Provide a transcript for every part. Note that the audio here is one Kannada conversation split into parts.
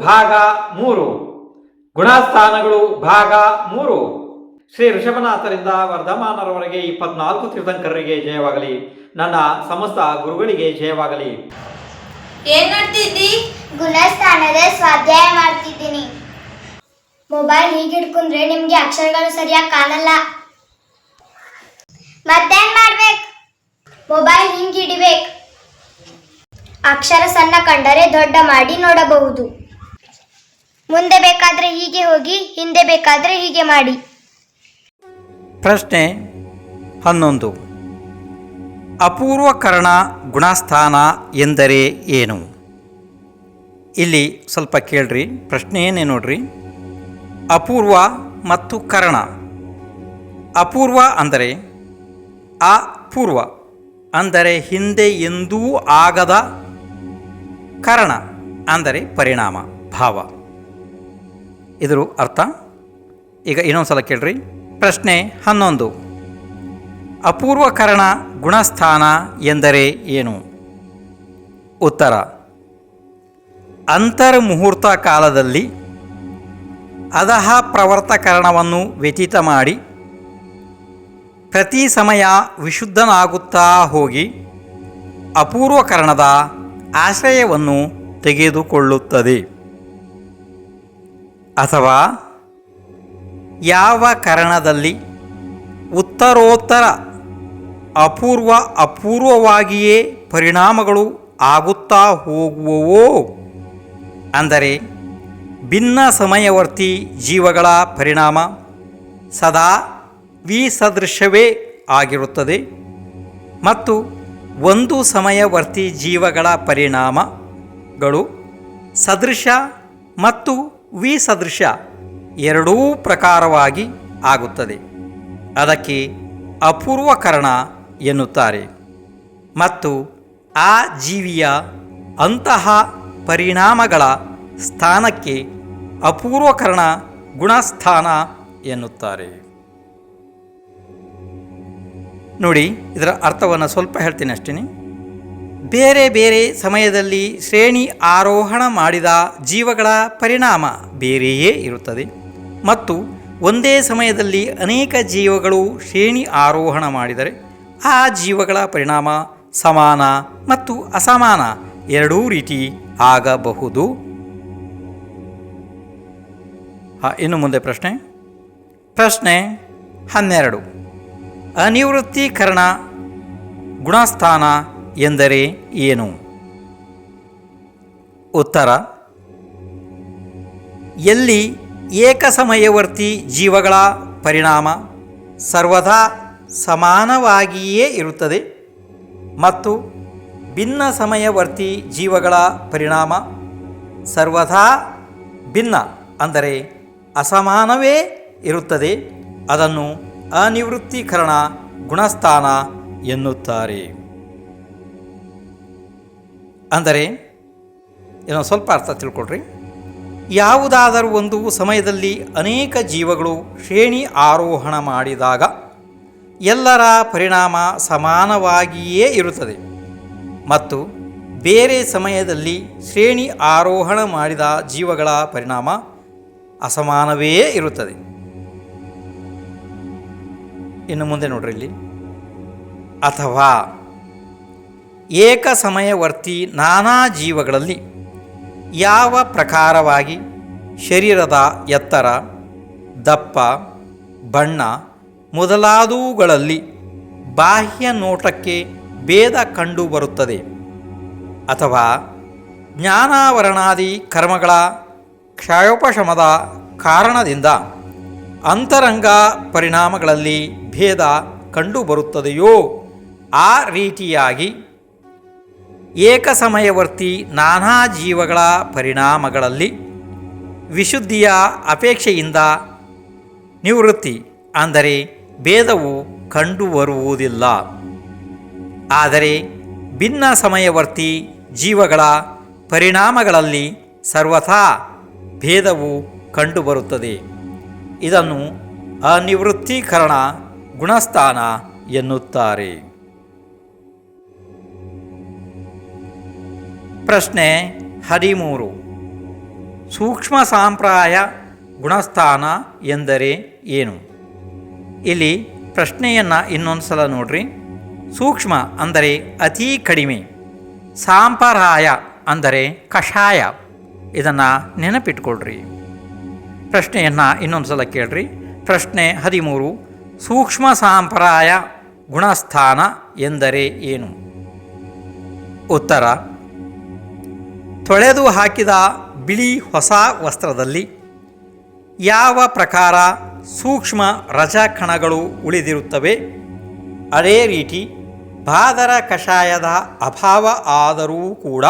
ಭಾಗ 3 ಗುಣಸ್ಥಾನಗಳು ಭಾಗ 3. ಶ್ರೀ ಋಷಭನಾಥರಿಂದ ವರ್ಧಮಾನರವರೆಗೆ 24 ತೀರ್ಥಂಕರರಿಗೆ ಜಯವಾಗಲಿ. ನನ್ನ ಸಮಸ್ತ ಗುರುಗಳಿಗೆ ಜಯವಾಗಲಿ. ಏನ್ ಮಾಡ್ತಿದ್ದಿ? ಗುಣಸ್ಥಾನದ ಸ್ವಾಧ್ಯಾಯ ಮಾಡ್ತಿದ್ದೀನಿ. ಮೊಬೈಲ್ ಹೀಗೆ ಹಿಡ್ಕೊಂಡ್ರೆ ನಿಮ್ಗೆ ಅಕ್ಷರಗಳು ಸರಿಯಾಗಿ ಕಾಣಲ್ಲ. ಮತ್ತೇನ್ ಮಾಡ್ಬೇಕು? ಮೊಬೈಲ್ ಹಿಂಗೆ ಹಿಡಿಬೇಕು. ಅಕ್ಷರ ಸಣ್ಣ ಕಂಡರೆ ದೊಡ್ಡ ಮಾಡಿ ನೋಡಬಹುದು. ಮುಂದೆ ಬೇಕಾದ್ರೆ ಹೀಗೆ ಹೋಗಿ, ಹಿಂದೆ ಬೇಕಾದ್ರೆ ಹೀಗೆ ಮಾಡಿ. ಪ್ರಶ್ನೆ 11. ಅಪೂರ್ವಕರಣ ಗುಣಸ್ಥಾನ ಎಂದರೆ ಏನು? ಇಲ್ಲಿ ಸ್ವಲ್ಪ ಕೇಳ್ರಿ, ಪ್ರಶ್ನೆ ಏನೇ ನೋಡ್ರಿ. ಅಪೂರ್ವ ಮತ್ತು ಕರಣ. ಅಪೂರ್ವ ಅಂದರೆ ಅಪೂರ್ವ ಅಂದರೆ ಹಿಂದೆ ಎಂದೂ ಆಗದ, ಕರಣ ಅಂದರೆ ಪರಿಣಾಮ, ಭಾವ. ಇದರ ಅರ್ಥ ಈಗ ಇನ್ನೊಂದು ಸಲ ಕೇಳ್ರಿ. ಪ್ರಶ್ನೆ 11. ಅಪೂರ್ವಕರಣ ಗುಣಸ್ಥಾನ ಎಂದರೆ ಏನು? ಉತ್ತರ: ಅಂತರ್ಮುಹೂರ್ತ ಕಾಲದಲ್ಲಿ ಅಧಃ ಪ್ರವರ್ತಕರಣವನ್ನು ವ್ಯತೀತ ಮಾಡಿ ಪ್ರತಿ ಸಮಯ ವಿಶುದ್ಧನಾಗುತ್ತಾ ಹೋಗಿ ಅಪೂರ್ವಕರಣದ ಆಶ್ರಯವನ್ನು ತೆಗೆದುಕೊಳ್ಳುತ್ತದೆ. ಅಥವಾ ಯಾವ ಕರಣದಲ್ಲಿ ಉತ್ತರೋತ್ತರ ಅಪೂರ್ವವಾಗಿಯೇ ಪರಿಣಾಮಗಳು ಆಗುತ್ತಾ ಹೋಗುವವೋ, ಅಂದರೆ ಭಿನ್ನ ಸಮಯವರ್ತಿ ಜೀವಗಳ ಪರಿಣಾಮ ಸದಾ ವಿಸದೃಶವೇ ಆಗಿರುತ್ತದೆ ಮತ್ತು ಒಂದು ಸಮಯವರ್ತಿ ಜೀವಗಳ ಪರಿಣಾಮಗಳು ಸದೃಶ ಮತ್ತು ವಿಸದೃಶ ಎರಡೂ ಪ್ರಕಾರವಾಗಿ ಆಗುತ್ತದೆ. ಅದಕ್ಕೆ ಅಪೂರ್ವಕರಣ ಎನ್ನುತ್ತಾರೆ. ಮತ್ತು ಆ ಜೀವಿಯ ಅಂತಹ ಪರಿಣಾಮಗಳ ಸ್ಥಾನಕ್ಕೆ ಅಪೂರ್ವಕರಣ ಗುಣಸ್ಥಾನ ಎನ್ನುತ್ತಾರೆ. ನೋಡಿ, ಇದರ ಅರ್ಥವನ್ನು ಸ್ವಲ್ಪ ಹೇಳ್ತೀನಿ ಅಷ್ಟೇ. ಬೇರೆ ಬೇರೆ ಸಮಯದಲ್ಲಿ ಶ್ರೇಣಿ ಆರೋಹಣ ಮಾಡಿದ ಜೀವಗಳ ಪರಿಣಾಮ ಬೇರೆಯೇ ಇರುತ್ತದೆ ಮತ್ತು ಒಂದೇ ಸಮಯದಲ್ಲಿ ಅನೇಕ ಜೀವಗಳು ಶ್ರೇಣಿ ಆರೋಹಣ ಮಾಡಿದರೆ ಆ ಜೀವಗಳ ಪರಿಣಾಮ ಸಮಾನ ಮತ್ತು ಅಸಮಾನ ಎರಡೂ ರೀತಿ ಆಗಬಹುದು. ಇನ್ನು ಮುಂದೆ ಪ್ರಶ್ನೆ 12. ಅನಿವೃತ್ತೀಕರಣ ಗುಣಸ್ಥಾನ ಎಂದರೆ ಏನು? ಉತ್ತರ: ಎಲ್ಲಿ ಏಕಸಮಯವರ್ತಿ ಜೀವಗಳ ಪರಿಣಾಮ ಸರ್ವದಾ ಸಮಾನವಾಗಿಯೇ ಇರುತ್ತದೆ ಮತ್ತು ಭಿನ್ನ ಸಮಯವರ್ತಿ ಜೀವಗಳ ಪರಿಣಾಮ ಸರ್ವದಾ ಭಿನ್ನ ಅಂದರೆ ಅಸಮಾನವೇ ಇರುತ್ತದೆ, ಅದನ್ನು ಅನಿವೃತ್ತೀಕರಣ ಗುಣಸ್ಥಾನ ಎನ್ನುತ್ತಾರೆ. ಅಂದರೆ ಇನ್ನೊಂದು ಸ್ವಲ್ಪ ಅರ್ಥ ತಿಳ್ಕೊಳ್ರಿ. ಯಾವುದಾದರೂ ಒಂದು ಸಮಯದಲ್ಲಿ ಅನೇಕ ಜೀವಗಳು ಶ್ರೇಣಿ ಆರೋಹಣ ಮಾಡಿದಾಗ ಎಲ್ಲರ ಪರಿಣಾಮ ಸಮಾನವಾಗಿಯೇ ಇರುತ್ತದೆ ಮತ್ತು ಬೇರೆ ಸಮಯದಲ್ಲಿ ಶ್ರೇಣಿ ಆರೋಹಣ ಮಾಡಿದ ಜೀವಗಳ ಪರಿಣಾಮ ಅಸಮಾನವೇ ಇರುತ್ತದೆ. ಇನ್ನು ಮುಂದೆ ನೋಡ್ರಿ ಇಲ್ಲಿ. ಅಥವಾ ಏಕ ಸಮಯವರ್ತಿ ನಾನಾ ಜೀವಗಳಲ್ಲಿ ಯಾವ ಪ್ರಕಾರವಾಗಿ ಶರೀರದ ಎತ್ತರ, ದಪ್ಪ, ಬಣ್ಣ ಮೊದಲಾದವುಗಳಲ್ಲಿ ಬಾಹ್ಯ ನೋಟಕ್ಕೆ ಭೇದ ಕಂಡುಬರುತ್ತದೆ ಅಥವಾ ಜ್ಞಾನಾವರಣಾದಿ ಕರ್ಮಗಳ ಕ್ಷಯೋಪಶಮದ ಕಾರಣದಿಂದ ಅಂತರಂಗ ಪರಿಣಾಮಗಳಲ್ಲಿ ಭೇದ ಕಂಡುಬರುತ್ತದೆಯೋ, ಆ ರೀತಿಯಾಗಿ ಏಕಸಮಯವರ್ತಿ ನಾನಾ ಜೀವಗಳ ಪರಿಣಾಮಗಳಲ್ಲಿ ವಿಶುದ್ಧಿಯ ಅಪೇಕ್ಷೆಯಿಂದ ನಿವೃತ್ತಿ ಅಂದರೆ ಭೇದವು ಕಂಡುಬರುವುದಿಲ್ಲ. ಆದರೆ ಭಿನ್ನ ಸಮಯವರ್ತಿ ಜೀವಗಳ ಪರಿಣಾಮಗಳಲ್ಲಿ ಸರ್ವಥಾ ಭೇದವು ಕಂಡುಬರುತ್ತದೆ. ಇದನ್ನು ಅನಿವೃತ್ತೀಕರಣ ಗುಣಸ್ಥಾನ ಎನ್ನುತ್ತಾರೆ. ಪ್ರಶ್ನೆ 13. ಸೂಕ್ಷ್ಮ ಸಾಂಪ್ರಾಯ ಗುಣಸ್ಥಾನ ಎಂದರೆ ಏನು? ಇಲ್ಲಿ ಪ್ರಶ್ನೆಯನ್ನು ಇನ್ನೊಂದು ಸಲ ನೋಡ್ರಿ. ಸೂಕ್ಷ್ಮ ಅಂದರೆ ಅತೀ ಕಡಿಮೆ, ಸಾಂಪ್ರಾಯ ಅಂದರೆ ಕಷಾಯ. ಇದನ್ನು ನೆನಪಿಟ್ಕೊಳ್ರಿ. ಪ್ರಶ್ನೆಯನ್ನು ಇನ್ನೊಂದು ಸಲ ಕೇಳ್ರಿ. ಪ್ರಶ್ನೆ 13. ಸೂಕ್ಷ್ಮ ಸಾಂಪ್ರಾಯ ಗುಣಸ್ಥಾನ ಎಂದರೆ ಏನು? ಉತ್ತರ: ತೊಳೆದು ಹಾಕಿದ ಬಿಳಿ ಹೊಸ ವಸ್ತ್ರದಲ್ಲಿ ಯಾವ ಪ್ರಕಾರ ಸೂಕ್ಷ್ಮ ರಜಕಣಗಳು ಉಳಿದಿರುತ್ತವೆ, ಅದೇ ರೀತಿ ಬಾದರ ಕಷಾಯದ ಅಭಾವ ಆದರೂ ಕೂಡ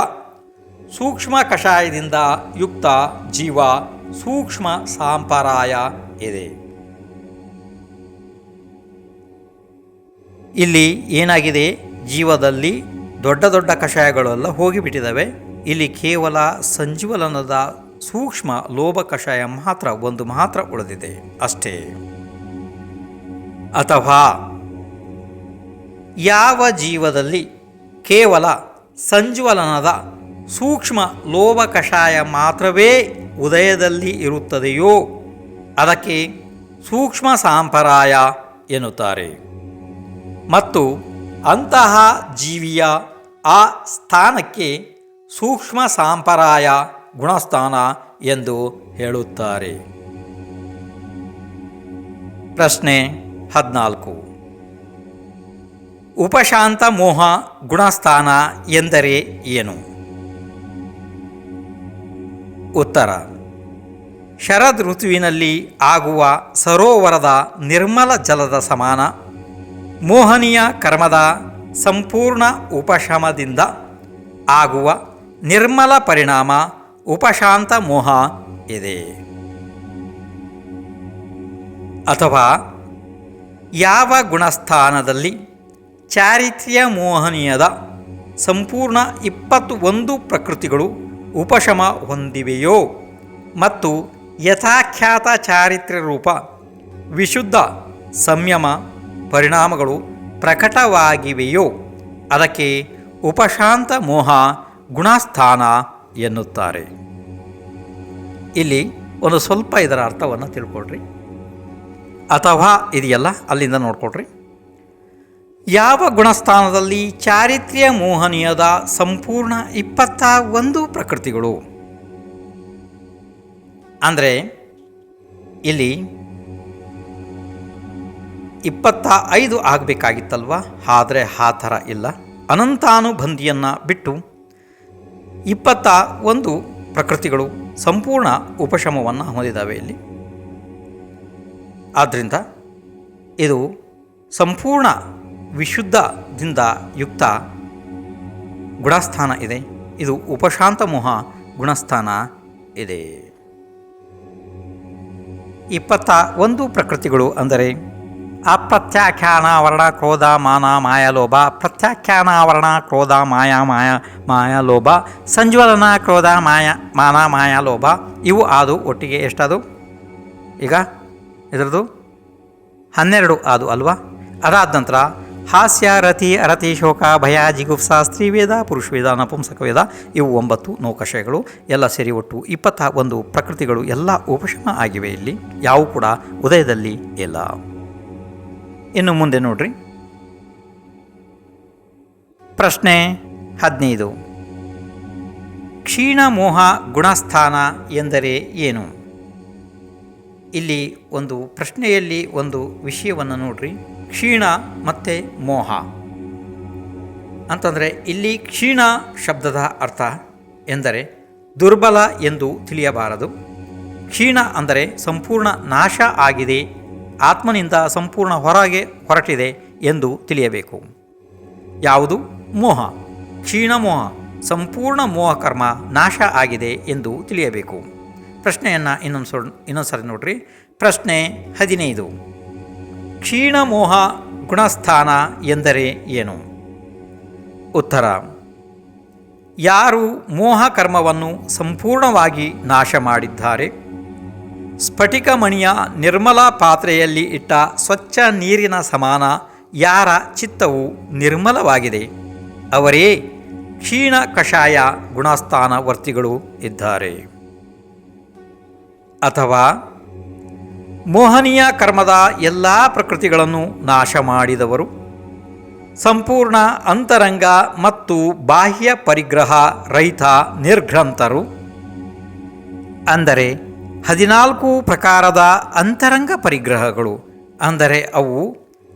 ಸೂಕ್ಷ್ಮ ಕಷಾಯದಿಂದ ಯುಕ್ತ ಜೀವ ಸೂಕ್ಷ್ಮ ಸಾಂಪ್ರಾಯ ಇದೆ. ಇಲ್ಲಿ ಏನಾಗಿದೆ, ಜೀವದಲ್ಲಿ ದೊಡ್ಡ ದೊಡ್ಡ ಕಷಾಯಗಳೆಲ್ಲ ಹೋಗಿಬಿಟ್ಟಿದ್ದಾವೆ. ಇಲ್ಲಿ ಕೇವಲ ಸಂಜೀವಲನದ ಸೂಕ್ಷ್ಮ ಲೋಭ ಕಷಾಯ ಮಾತ್ರ ಉಳಿದಿದೆ ಅಷ್ಟೇ. ಅಥವಾ ಯಾವ ಜೀವದಲ್ಲಿ ಕೇವಲ ಸಂಜ್ವಲನದ ಸೂಕ್ಷ್ಮ ಲೋಭ ಕಷಾಯ ಮಾತ್ರವೇ ಉದಯದಲ್ಲಿ ಇರುತ್ತದೆಯೋ ಅದಕ್ಕೆ ಸೂಕ್ಷ್ಮ ಸಾಂಪ್ರಾಯ ಎನ್ನುತ್ತಾರೆ. ಮತ್ತು ಅಂತಹ ಜೀವಿಯ ಆ ಸ್ಥಾನಕ್ಕೆ ಸೂಕ್ಷ್ಮ ಸಾಂಪ್ರಾಯ ಗುಣಸ್ಥಾನ ಎಂದು ಹೇಳುತ್ತಾರೆ. ಪ್ರಶ್ನೆ 14. ಉಪಶಾಂತ ಮೋಹ ಗುಣಸ್ಥಾನ ಎಂದರೆ ಏನು? ಉತ್ತರ: ಶರದ್ ಋತುವಿನಲ್ಲಿ ಆಗುವ ಸರೋವರದ ನಿರ್ಮಲ ಜಲದ ಸಮಾನ ಮೋಹನೀಯ ಕರ್ಮದ ಸಂಪೂರ್ಣ ಉಪಶಮದಿಂದ ಆಗುವ ನಿರ್ಮಲ ಪರಿಣಾಮ ಉಪಶಾಂತ ಮೋಹ ಇದೆ. ಅಥವಾ ಯಾವ ಗುಣಸ್ಥಾನದಲ್ಲಿ ಚಾರಿತ್ರ್ಯ ಮೋಹನೀಯದ ಸಂಪೂರ್ಣ 21 ಪ್ರಕೃತಿಗಳು ಉಪಶಮ ಹೊಂದಿವೆಯೋ ಮತ್ತು ಯಥಾಖ್ಯಾತ ಚಾರಿತ್ರ್ಯ ರೂಪ ವಿಶುದ್ಧ ಸಂಯಮ ಪರಿಣಾಮಗಳು ಪ್ರಕಟವಾಗಿವೆಯೋ ಅದಕ್ಕೆ ಉಪಶಾಂತ ಮೋಹ ಗುಣಸ್ಥಾನ ಎನ್ನುತ್ತಾರೆ. ಇಲ್ಲಿ ಒಂದು ಸ್ವಲ್ಪ ಇದರ ಅರ್ಥವನ್ನು ತಿಳ್ಕೊಳ್ರಿ. ಅಥವಾ ಇದೆಯಲ್ಲ ಅಲ್ಲಿಂದ ನೋಡ್ಕೊಳ್ರಿ. ಯಾವ ಗುಣಸ್ಥಾನದಲ್ಲಿ ಚಾರಿತ್ರ್ಯ ಮೋಹನೀಯದ ಸಂಪೂರ್ಣ 21 ಪ್ರಕೃತಿಗಳು ಅಂದರೆ ಇಲ್ಲಿ 25 ಆಗಬೇಕಾಗಿತ್ತಲ್ವ, ಆದರೆ ಆ ಥರ ಇಲ್ಲ. ಅನಂತಾನುಬಂಧಿಯನ್ನು ಬಿಟ್ಟು 21 ಪ್ರಕೃತಿಗಳು ಸಂಪೂರ್ಣ ಉಪಶಮವನ್ನು ಹೊಂದಿದ್ದಾವೆ ಇಲ್ಲಿ. ಆದ್ದರಿಂದ ಇದು ಸಂಪೂರ್ಣ ವಿಶುದ್ಧದಿಂದ ಯುಕ್ತ ಗುಣಸ್ಥಾನ ಇದೆ. ಇದು ಉಪಶಾಂತ ಮೋಹ ಗುಣಸ್ಥಾನ ಇದೆ. 21 ಪ್ರಕೃತಿಗಳು ಅಂದರೆ ಅಪ್ರತ್ಯಾಖ್ಯಾನ ವರ್ಣ ಕ್ರೋಧ ಮಾನ ಮಾಯ ಲೋಭ, ಪ್ರತ್ಯಾಖ್ಯಾನ ವರ್ಣ ಕ್ರೋಧ ಮಾಯ ಲೋಭ, ಸಂಜ್ವಲನ ಕ್ರೋಧ ಮಾನ ಮಾಯ ಲೋಭ, ಇವು ಆದು ಒಟ್ಟಿಗೆ ಎಷ್ಟದು? ಈಗ ಇದರದು 12 ಆದು ಅಲ್ವಾ. ಅದಾದ ನಂತರ ಹಾಸ್ಯ ರತಿ ಅರತಿ ಶೋಕ ಭಯ ಜಿಗುಪ್ಸಾ ಸ್ತ್ರೀವೇದ ಪುರುಷವೇದ ನಪುಂಸಕವೇದ, ಇವು 9 ನೌಕಷಯಗಳು ಎಲ್ಲ ಸೇರಿ ಒಟ್ಟು 21 ಪ್ರಕೃತಿಗಳು ಎಲ್ಲ ಉಪಶಮ ಆಗಿವೆ. ಇಲ್ಲಿ ಯಾವು ಕೂಡ ಉದಯದಲ್ಲಿ ಇಲ್ಲ. ಇನ್ನು ಮುಂದೆ ನೋಡ್ರಿ. ಪ್ರಶ್ನೆ 15. ಕ್ಷೀಣ ಮೋಹ ಗುಣಸ್ಥಾನ ಎಂದರೆ ಏನು? ಇಲ್ಲಿ ಒಂದು ಪ್ರಶ್ನೆಯಲ್ಲಿ ಒಂದು ವಿಷಯವನ್ನು ನೋಡ್ರಿ. ಕ್ಷೀಣ ಮತ್ತು ಮೋಹ ಅಂತಂದರೆ ಇಲ್ಲಿ ಕ್ಷೀಣ ಶಬ್ದದ ಅರ್ಥ ಎಂದರೆ ದುರ್ಬಲ ಎಂದು ತಿಳಿಯಬಾರದು. ಕ್ಷೀಣ ಅಂದರೆ ಸಂಪೂರ್ಣ ನಾಶ ಆಗಿದೆ, ಆತ್ಮನಿಂದ ಸಂಪೂರ್ಣ ಹೊರಟಿದೆ ಎಂದು ತಿಳಿಯಬೇಕು. ಯಾವುದು? ಮೋಹ. ಕ್ಷೀಣ ಮೋಹ ಸಂಪೂರ್ಣ ಮೋಹಕರ್ಮ ನಾಶ ಆಗಿದೆ ಎಂದು ತಿಳಿಯಬೇಕು. ಪ್ರಶ್ನೆಯನ್ನು ಇನ್ನೊಂದು ಸರಿ ನೋಡ್ರಿ. ಪ್ರಶ್ನೆ 15. ಕ್ಷೀಣ ಮೋಹ ಗುಣಸ್ಥಾನ ಎಂದರೆ ಏನು? ಉತ್ತರ: ಯಾರು ಮೋಹ ಕರ್ಮವನ್ನು ಸಂಪೂರ್ಣವಾಗಿ ನಾಶ ಮಾಡಿದ್ದಾರೆ, ಸ್ಫಟಿಕಮಣಿಯ ನಿರ್ಮಲ ಪಾತ್ರೆಯಲ್ಲಿ ಇಟ್ಟ ಸ್ವಚ್ಛ ನೀರಿನ ಸಮಾನ ಯಾರ ಚಿತ್ತವು ನಿರ್ಮಲವಾಗಿದೆ ಅವರೇ ಕ್ಷೀಣ ಕಷಾಯ ಗುಣಸ್ಥಾನವರ್ತಿಗಳು ಇದ್ದಾರೆ. ಅಥವಾ ಮೋಹನೀಯ ಕರ್ಮದ ಎಲ್ಲ ಪ್ರಕೃತಿಗಳನ್ನು ನಾಶ ಮಾಡಿದವರು, ಸಂಪೂರ್ಣ ಅಂತರಂಗ ಮತ್ತು ಬಾಹ್ಯ ಪರಿಗ್ರಹ ರಹಿತ ನಿರ್ಘ್ರಂಥರು. ಅಂದರೆ 14 ಪ್ರಕಾರದ ಅಂತರಂಗ ಪರಿಗ್ರಹಗಳು, ಅಂದರೆ ಅವು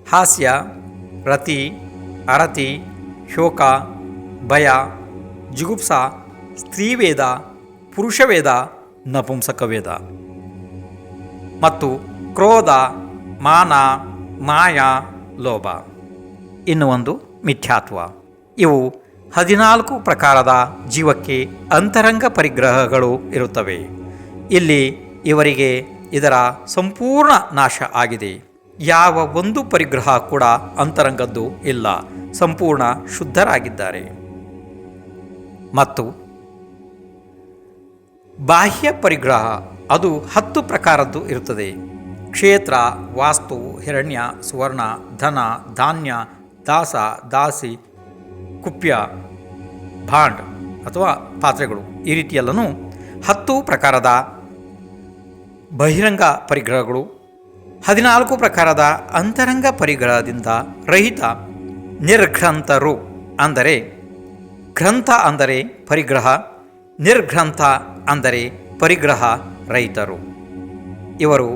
ಹಾಸ್ಯ, ರತಿ, ಅರತಿ, ಶೋಕ, ಭಯ, ಜುಗುಪ್ಸ, ಸ್ತ್ರೀವೇದ, ಪುರುಷವೇದ, ನಪುಂಸಕವೇದ ಮತ್ತು ಕ್ರೋಧ, ಮಾನ, ಮಾಯ, ಲೋಭ. ಇನ್ನು ಒಂದು ಮಿಥ್ಯಾತ್ವ. ಇವು 14 ಪ್ರಕಾರದ ಜೀವಕ್ಕೆ ಅಂತರಂಗ ಪರಿಗ್ರಹಗಳು ಇರುತ್ತವೆ. ಇಲ್ಲಿ ಇವರಿಗೆ ಇದರ ಸಂಪೂರ್ಣ ನಾಶ ಆಗಿದೆ. ಯಾವ ಒಂದು ಪರಿಗ್ರಹ ಕೂಡ ಅಂತರಂಗದ್ದು ಇಲ್ಲ, ಸಂಪೂರ್ಣ ಶುದ್ಧರಾಗಿದ್ದಾರೆ. ಮತ್ತು ಬಾಹ್ಯ ಪರಿಗ್ರಹ ಅದು 10 ಪ್ರಕಾರದ್ದು ಇರುತ್ತದೆ. ಕ್ಷೇತ್ರ, ವಾಸ್ತು, ಹಿರಣ್ಯ, ಸುವರ್ಣ, ಧನ, ಧಾನ್ಯ, ದಾಸ, ದಾಸಿ, ಕುಪ್ಯ, ಭಾಂಡ್ ಅಥವಾ ಪಾತ್ರೆಗಳು, ಈ ರೀತಿಯೆಲ್ಲನೂ 10 ಪ್ರಕಾರದ ಬಹಿರಂಗ ಪರಿಗ್ರಹಗಳು. 14 ಪ್ರಕಾರದ ಅಂತರಂಗ ಪರಿಗ್ರಹದಿಂದ ರಹಿತ ನಿರ್ಘ್ರಂಥರು. ಅಂದರೆ ಗ್ರಂಥ ಅಂದರೆ ಪರಿಗ್ರಹ, ನಿರ್ಘ್ರಂಥ ಅಂದರೆ ಪರಿಗ್ರಹ ರಹಿತರು. ಇವರು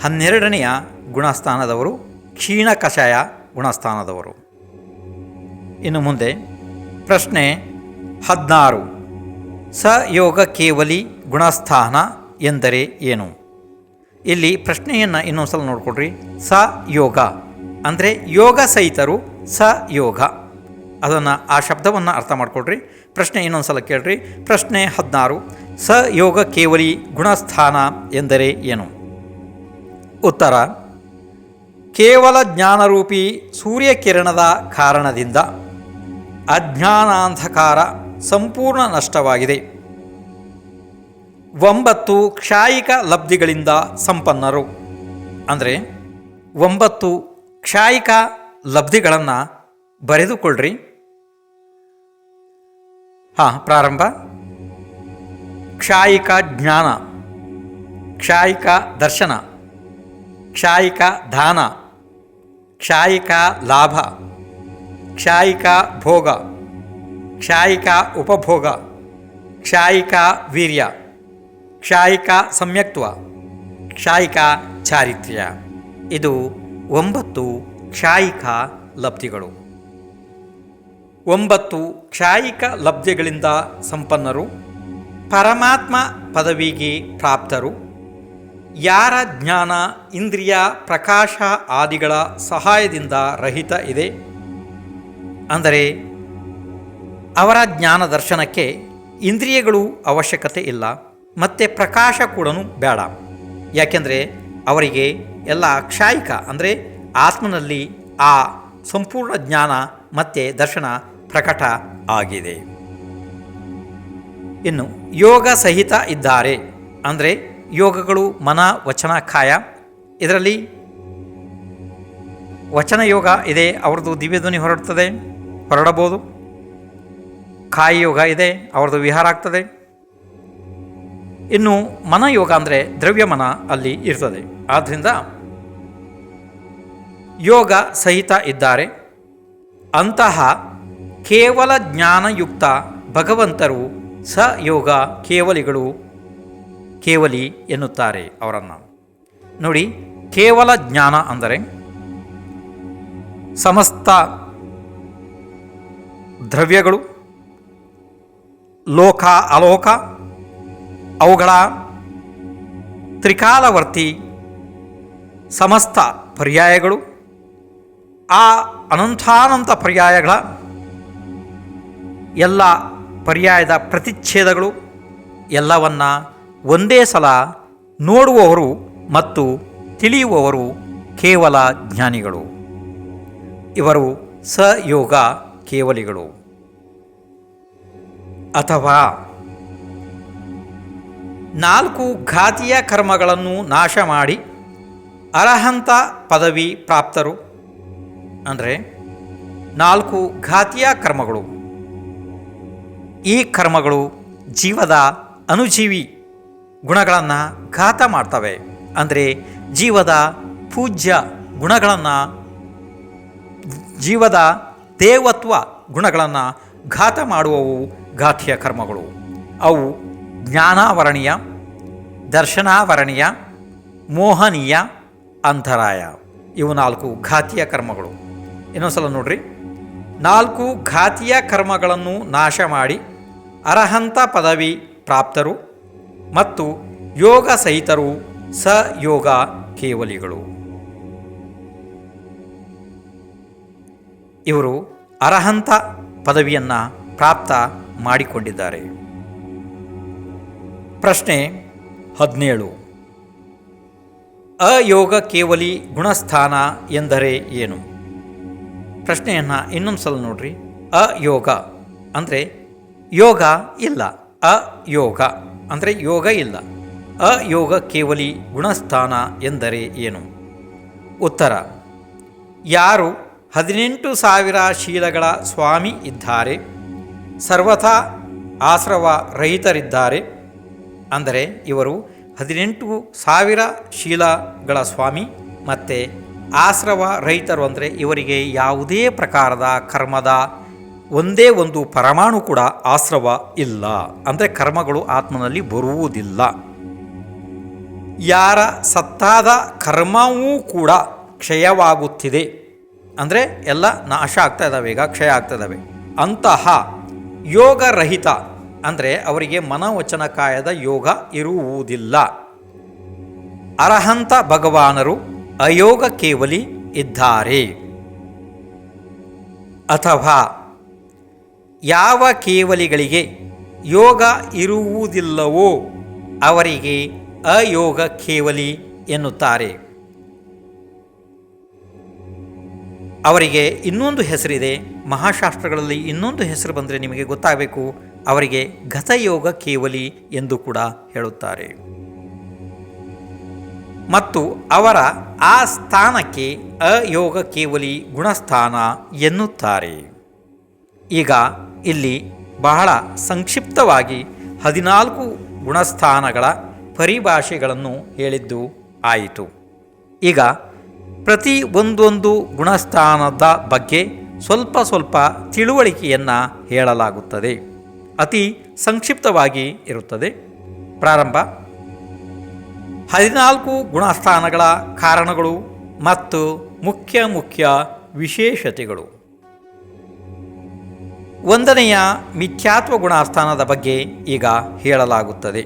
12ನೆಯ ಗುಣಸ್ಥಾನದವರು, ಕ್ಷೀಣ ಕಷಾಯ ಗುಣಸ್ಥಾನದವರು. ಇನ್ನು ಮುಂದೆ ಪ್ರಶ್ನೆ 16. ಸಯೋಗ ಕೇವಲಿ ಗುಣಸ್ಥಾನ ಎಂದರೆ ಏನು? ಇಲ್ಲಿ ಪ್ರಶ್ನೆಯನ್ನು ಇನ್ನೊಂದು ಸಲ ನೋಡಿಕೊಡ್ರಿ. ಸಯೋಗ ಅಂದರೆ ಯೋಗ ಸಹಿತರು, ಸಯೋಗ ಅದನ್ನು ಆ ಶಬ್ದವನ್ನು ಅರ್ಥ ಮಾಡಿಕೊಡ್ರಿ. ಪ್ರಶ್ನೆ ಇನ್ನೊಂದು ಸಲ ಕೇಳ್ರಿ. ಪ್ರಶ್ನೆ 16. ಸಯೋಗ ಕೇವಲಿ ಗುಣಸ್ಥಾನ ಎಂದರೆ ಏನು? ಉತ್ತರ: ಕೇವಲ ಜ್ಞಾನರೂಪಿ ಸೂರ್ಯಕಿರಣದ ಕಾರಣದಿಂದ ಅಜ್ಞಾನಾಂಧಕಾರ ಸಂಪೂರ್ಣ ನಷ್ಟವಾಗಿದೆ. 9 ಕ್ಷಾಯಿಕ ಲಬ್ಧಿಗಳಿಂದ ಸಂಪನ್ನರು. ಅಂದರೆ 9 ಕ್ಷಾಯಿಕ ಲಬ್ಧಿಗಳನ್ನು ಬರೆದುಕೊಳ್ಳ್ರಿ. ಪ್ರಾರಂಭ. ಕ್ಷಾಯಿಕ ಜ್ಞಾನ, ಕ್ಷಾಯಿಕ ದರ್ಶನ, ಕ್ಷಾಯಿಕ ದಾನ, ಕ್ಷಾಯಿಕ ಲಾಭ, ಕ್ಷಾಯಿಕ ಭೋಗ, ಕ್ಷಾಯಿಕ ಉಪಭೋಗ, ಕ್ಷಾಯಿಕ ವೀರ್ಯ, ಕ್ಷಾಯಿಕ ಸಮ್ಯಕ್ತ್ವ, ಕ್ಷಾಯಿಕ ಚಾರಿತ್ರ್ಯ. ಇದು 9 ಕ್ಷಾಯಿಕ ಲಬ್ಧಿಗಳು. 9 ಕ್ಷಾಯಿಕ ಲಬ್ಧಿಗಳಿಂದ ಸಂಪನ್ನರು, ಪರಮಾತ್ಮ ಪದವಿಗೆ ಪ್ರಾಪ್ತರು. ಯಾರ ಜ್ಞಾನ ಇಂದ್ರಿಯ ಪ್ರಕಾಶ ಆದಿಗಳ ಸಹಾಯದಿಂದ ರಹಿತ ಇದೆ, ಅಂದರೆ ಅವರ ಜ್ಞಾನ ದರ್ಶನಕ್ಕೆ ಇಂದ್ರಿಯಗಳು ಅವಶ್ಯಕತೆ ಇಲ್ಲ, ಮತ್ತು ಪ್ರಕಾಶ ಕೂಡ ಬೇಡ. ಯಾಕೆಂದರೆ ಅವರಿಗೆ ಎಲ್ಲ ಕ್ಷಾಯಿಕ ಅಂದರೆ ಆತ್ಮನಲ್ಲಿ ಆ ಸಂಪೂರ್ಣ ಜ್ಞಾನ ಮತ್ತು ದರ್ಶನ ಪ್ರಕಟ ಆಗಿದೆ. ಇನ್ನು ಯೋಗ ಸಹಿತ ಇದ್ದಾರೆ. ಅಂದರೆ ಯೋಗಗಳು ಮನ, ವಚನ, ಕಾಯ. ಇದರಲ್ಲಿ ವಚನ ಯೋಗ ಇದೆ, ಅವ್ರದ್ದು ದಿವ್ಯಧ್ವನಿ ಹೊರಡಬಹುದು. ಕಾಯಿ ಯೋಗ ಇದೆ, ಅವ್ರದ್ದು ವಿಹಾರ ಆಗ್ತದೆ. ಇನ್ನು ಮನಯೋಗ ಅಂದರೆ ದ್ರವ್ಯ ಮನ ಅಲ್ಲಿ ಇರ್ತದೆ. ಆದ್ದರಿಂದ ಯೋಗ ಸಹಿತ ಇದ್ದಾರೆ. ಅಂತಹ ಕೇವಲ ಜ್ಞಾನಯುಕ್ತ ಭಗವಂತರು ಸಯೋಗ ಕೇವಲಿಗಳು, ಕೇವಲಿ ಎನ್ನುತ್ತಾರೆ ಅವರನ್ನು. ನೋಡಿ, ಕೇವಲ ಜ್ಞಾನ ಅಂದರೆ ಸಮಸ್ತ ದ್ರವ್ಯಗಳು, ಲೋಕ ಅಲೋಕ, ಅವುಗಳ ತ್ರಿಕಾಲವರ್ತಿ ಸಮಸ್ತ ಪರ್ಯಾಯಗಳು, ಆ ಅನಂತಾನಂತ ಪರ್ಯಾಯಗಳ ಎಲ್ಲ ಪರ್ಯಾಯದ ಪ್ರತಿಚ್ಛೇದಗಳು ಎಲ್ಲವನ್ನ ಒಂದೇ ಸಲ ನೋಡುವವರು ಮತ್ತು ತಿಳಿಯುವವರು ಕೇವಲ ಜ್ಞಾನಿಗಳು. ಇವರು ಸಯೋಗ ಕೇವಲಿಗಳು. ಅಥವಾ 4 ಘಾತೀಯ ಕರ್ಮಗಳನ್ನು ನಾಶ ಮಾಡಿ ಅರಹಂತ ಪದವಿ ಪ್ರಾಪ್ತರು. ಅಂದರೆ 4 ಘಾತೀಯ ಕರ್ಮಗಳು. ಈ ಕರ್ಮಗಳು ಜೀವದ ಅನುಜೀವಿ ಗುಣಗಳನ್ನು ಘಾತ ಮಾಡ್ತವೆ. ಅಂದರೆ ಜೀವದ ಪೂಜ್ಯ ಗುಣಗಳನ್ನು, ಜೀವದ ದೇವತ್ವ ಗುಣಗಳನ್ನು ಘಾತ ಮಾಡುವವು ಘಾತೀಯ ಕರ್ಮಗಳು. ಅವು ಜ್ಞಾನಾವರಣೀಯ, ದರ್ಶನಾವರಣೀಯ, ಮೋಹನೀಯ, ಅಂತರಾಯ. ಇವು 4 ಘಾತೀಯ ಕರ್ಮಗಳು. ಇನ್ನೊಂದ್ಸಲ ನೋಡ್ರಿ. 4 ಘಾತೀಯ ಕರ್ಮಗಳನ್ನು ನಾಶ ಮಾಡಿ ಅರಹಂತ ಪದವಿ ಪ್ರಾಪ್ತರು ಮತ್ತು ಯೋಗ ಸಹಿತರು ಸಯೋಗ ಕೇವಲಿಗಳು. ಇವರು ಅರಹಂತ ಪದವಿಯನ್ನು ಪ್ರಾಪ್ತ ಮಾಡಿಕೊಂಡಿದ್ದಾರೆ. ಪ್ರಶ್ನೆ 17. ಅಯೋಗ ಕೇವಲಿ ಗುಣಸ್ಥಾನ ಎಂದರೆ ಏನು? ಪ್ರಶ್ನೆಯನ್ನು ಇನ್ನೊಂದು ಸಲ ನೋಡ್ರಿ. ಅಯೋಗ ಅಂದರೆ ಯೋಗ ಇಲ್ಲ, ಅಯೋಗ ಅಂದರೆ ಯೋಗ ಇಲ್ಲ. ಅಯೋಗ ಕೇವಲಿ ಗುಣಸ್ಥಾನ ಎಂದರೆ ಏನು? ಉತ್ತರ: ಯಾರು 18,000 ಶೀಲಗಳ ಸ್ವಾಮಿ ಇದ್ದಾರೆ, ಸರ್ವಥಾ ಆಶ್ರವ ರಹಿತರಿದ್ದಾರೆ. ಅಂದರೆ ಇವರು 18,000 ಶೀಲಗಳ ಸ್ವಾಮಿ ಮತ್ತು ಆಶ್ರವ ರಹಿತರು. ಅಂದರೆ ಇವರಿಗೆ ಯಾವುದೇ ಪ್ರಕಾರದ ಕರ್ಮದ ಒಂದೇ ಒಂದು ಪರಮಾಣು ಕೂಡ ಆಶ್ರವ ಇಲ್ಲ. ಅಂದರೆ ಕರ್ಮಗಳು ಆತ್ಮನಲ್ಲಿ ಬರುವುದಿಲ್ಲ. ಯಾರ ಸತ್ತಾದ ಕರ್ಮವೂ ಕೂಡ ಕ್ಷಯವಾಗುತ್ತಿದೆ, ಅಂದರೆ ಎಲ್ಲ ನಾಶ ಆಗ್ತಾ ಇದ್ದಾವೆ, ಈಗ ಕ್ಷಯ ಆಗ್ತಾ ಇದ್ದಾವೆ. ಅಂತಹ ಯೋಗರಹಿತ ಅಂದರೆ ಅವರಿಗೆ ಮನವಚನ ಕಾಯದ ಯೋಗ ಇರುವುದಿಲ್ಲ. ಅರಹಂತ ಭಗವಾನರು ಅಯೋಗ ಕೇವಲಿ ಇದ್ದಾರೆ. ಅಥವಾ ಯಾವ ಕೇವಲಿಗಳಿಗೆ ಯೋಗ ಇರುವುದಿಲ್ಲವೋ ಅವರಿಗೆ ಅಯೋಗ ಕೇವಲಿ ಎನ್ನುತ್ತಾರೆ. ಅವರಿಗೆ ಇನ್ನೊಂದು ಹೆಸರಿದೆ. ಮಹಾಶಾಸ್ತ್ರಗಳಲ್ಲಿ ಇನ್ನೊಂದು ಹೆಸರು ಬಂದರೆ ನಿಮಗೆ ಗೊತ್ತಾಗಬೇಕು. ಅವರಿಗೆ ಗತಯೋಗ ಕೇವಲಿ ಎಂದು ಕೂಡ ಹೇಳುತ್ತಾರೆ. ಮತ್ತು ಅವರ ಆ ಸ್ಥಾನಕ್ಕೆ ಅಯೋಗ ಕೇವಲಿ ಗುಣಸ್ಥಾನ ಎನ್ನುತ್ತಾರೆ. ಈಗ ಇಲ್ಲಿ ಬಹಳ ಸಂಕ್ಷಿಪ್ತವಾಗಿ 14 ಗುಣಸ್ಥಾನಗಳ ಪರಿಭಾಷೆಗಳನ್ನು ಹೇಳಿದ್ದು ಆಯಿತು. ಈಗ ಪ್ರತಿ ಒಂದೊಂದು ಗುಣಸ್ಥಾನದ ಬಗ್ಗೆ ಸ್ವಲ್ಪ ಸ್ವಲ್ಪ ತಿಳುವಳಿಕೆಯನ್ನು ಹೇಳಲಾಗುತ್ತದೆ. ಅತಿ ಸಂಕ್ಷಿಪ್ತವಾಗಿ ಇರುತ್ತದೆ. ಪ್ರಾರಂಭ. 14 ಗುಣಸ್ಥಾನಗಳ ಕಾರಣಗಳು ಮತ್ತು ಮುಖ್ಯ ವಿಶೇಷತೆಗಳು. 1ನೆಯ ಮಿಥ್ಯಾತ್ವ ಗುಣಸ್ಥಾನದ ಬಗ್ಗೆ ಈಗ ಹೇಳಲಾಗುತ್ತದೆ.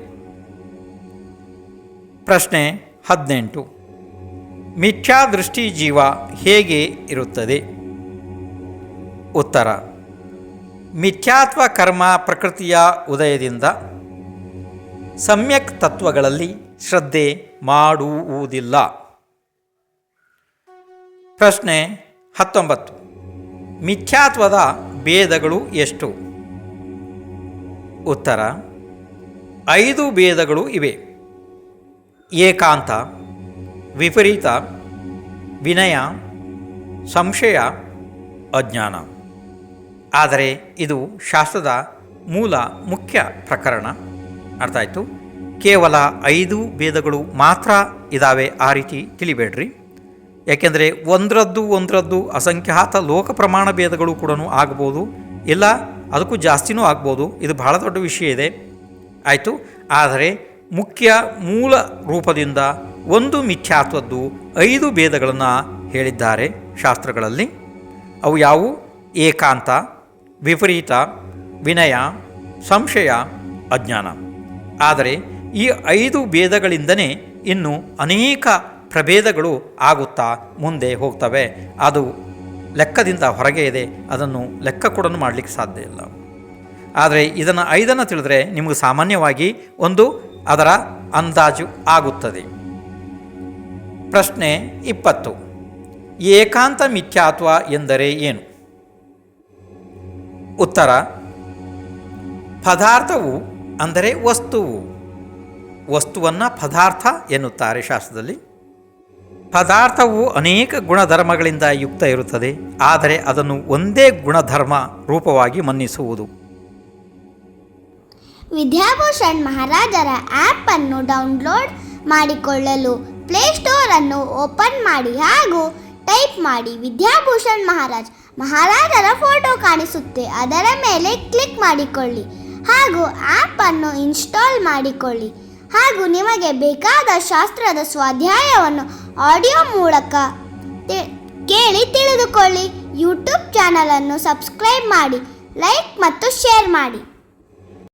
ಪ್ರಶ್ನೆ 18. ಮಿಥ್ಯಾದೃಷ್ಟಿ ಜೀವ ಹೇಗೆ ಇರುತ್ತದೆ? ಉತ್ತರ: ಮಿಥ್ಯಾತ್ವ ಕರ್ಮ ಪ್ರಕೃತಿಯ ಉದಯದಿಂದ ಸಮ್ಯಕ್ ತತ್ವಗಳಲ್ಲಿ ಶ್ರದ್ಧೆ ಮಾಡುವುದಿಲ್ಲ. ಪ್ರಶ್ನೆ 19. ಮಿಥ್ಯಾತ್ವದ ಭೇದಗಳು ಎಷ್ಟು? ಉತ್ತರ: 5 ಭೇದಗಳು ಇವೆ. ಏಕಾಂತ, ವಿಪರೀತ, ವಿನಯ, ಸಂಶಯ, ಅಜ್ಞಾನ. ಆದರೆ ಇದು ಶಾಸ್ತ್ರದ ಮೂಲ ಮುಖ್ಯ ಪ್ರಕರಣ. ಅರ್ಥ ಆಯಿತು? ಕೇವಲ 5 ಭೇದಗಳು ಮಾತ್ರ ಇದ್ದಾವೆ, ಆ ರೀತಿ ತಿಳಿಬೇಡ್ರಿ. ಯಾಕೆಂದರೆ ಒಂದರದ್ದು ಅಸಂಖ್ಯಾತ ಲೋಕ ಪ್ರಮಾಣ ಭೇದಗಳು ಕೂಡ ಆಗ್ಬೋದು, ಇಲ್ಲ ಅದಕ್ಕೂ ಜಾಸ್ತಿನೂ ಆಗ್ಬೋದು. ಇದು ಬಹಳ ದೊಡ್ಡ ವಿಷಯ ಇದೆ. ಆಯಿತು? ಆದರೆ ಮುಖ್ಯ ಮೂಲ ರೂಪದಿಂದ ಒಂದು ಮಿಥ್ಯಾತ್ವದ್ದು 5 ಭೇದಗಳನ್ನು ಹೇಳಿದ್ದಾರೆ ಶಾಸ್ತ್ರಗಳಲ್ಲಿ. ಅವು ಯಾವುವು? ಏಕಾಂತ, ವಿಪರೀತ, ವಿನಯ, ಸಂಶಯ, ಅಜ್ಞಾನ. ಆದರೆ ಈ 5 ಭೇದಗಳಿಂದನೇ ಇನ್ನು ಅನೇಕ ಪ್ರಭೇದಗಳು ಆಗುತ್ತಾ ಮುಂದೆ ಹೋಗ್ತವೆ. ಅದು ಲೆಕ್ಕದಿಂದ ಹೊರಗೆ ಇದೆ, ಅದನ್ನು ಲೆಕ್ಕ ಕೂಡ ಮಾಡಲಿಕ್ಕೆ ಸಾಧ್ಯ ಇಲ್ಲ. ಆದರೆ ಇದನ್ನು 5 ತಿಳಿದ್ರೆ ನಿಮಗೆ ಸಾಮಾನ್ಯವಾಗಿ ಒಂದು ಅದರ ಅಂದಾಜು ಆಗುತ್ತದೆ. ಪ್ರಶ್ನೆ 20. ಏಕಾಂತ ಮಿಥ್ಯಾತ್ವ ಎಂದರೆ ಏನು? ಉತ್ತರ: ಪದಾರ್ಥವು ಅಂದರೆ ವಸ್ತುವನ್ನು ಪದಾರ್ಥ ಎನ್ನುತ್ತಾರೆ ಶಾಸ್ತ್ರದಲ್ಲಿ. ಪದಾರ್ಥವು ಅನೇಕ ಗುಣಧರ್ಮಗಳಿಂದ ಯುಕ್ತ ಇರುತ್ತದೆ, ಆದರೆ ಅದನ್ನು ಒಂದೇ ಗುಣಧರ್ಮ ರೂಪವಾಗಿ ಮನ್ನಿಸುವುದು. ವಿದ್ಯಾಭೂಷಣ್ ಮಹಾರಾಜರ ಆ್ಯಪ್ ಅನ್ನು ಡೌನ್ಲೋಡ್ ಮಾಡಿಕೊಳ್ಳಲು ಪ್ಲೇಸ್ಟೋರ್ ಅನ್ನು ಓಪನ್ ಮಾಡಿ ಹಾಗೂ ಟೈಪ್ ಮಾಡಿ ವಿದ್ಯಾಭೂಷಣ್ ಮಹಾರಾಜರ ಫೋಟೋ ಕಾಣಿಸುತ್ತೆ, ಅದರ ಮೇಲೆ ಕ್ಲಿಕ್ ಮಾಡಿಕೊಳ್ಳಿ ಹಾಗೂ ಆ್ಯಪ್ ಅನ್ನು ಇನ್ಸ್ಟಾಲ್ ಮಾಡಿಕೊಳ್ಳಿ ಹಾಗೂ ನಿಮಗೆ ಬೇಕಾದ ಶಾಸ್ತ್ರದ ಸ್ವಾಧ್ಯಾಯವನ್ನು ಆಡಿಯೋ ಮೂಲಕ ಕೇಳಿ ತಿಳಿದುಕೊಳ್ಳಿ. ಯೂಟ್ಯೂಬ್ ಚಾನಲನ್ನು ಸಬ್ಸ್ಕ್ರೈಬ್ ಮಾಡಿ, ಲೈಕ್ ಮತ್ತು ಶೇರ್ ಮಾಡಿ.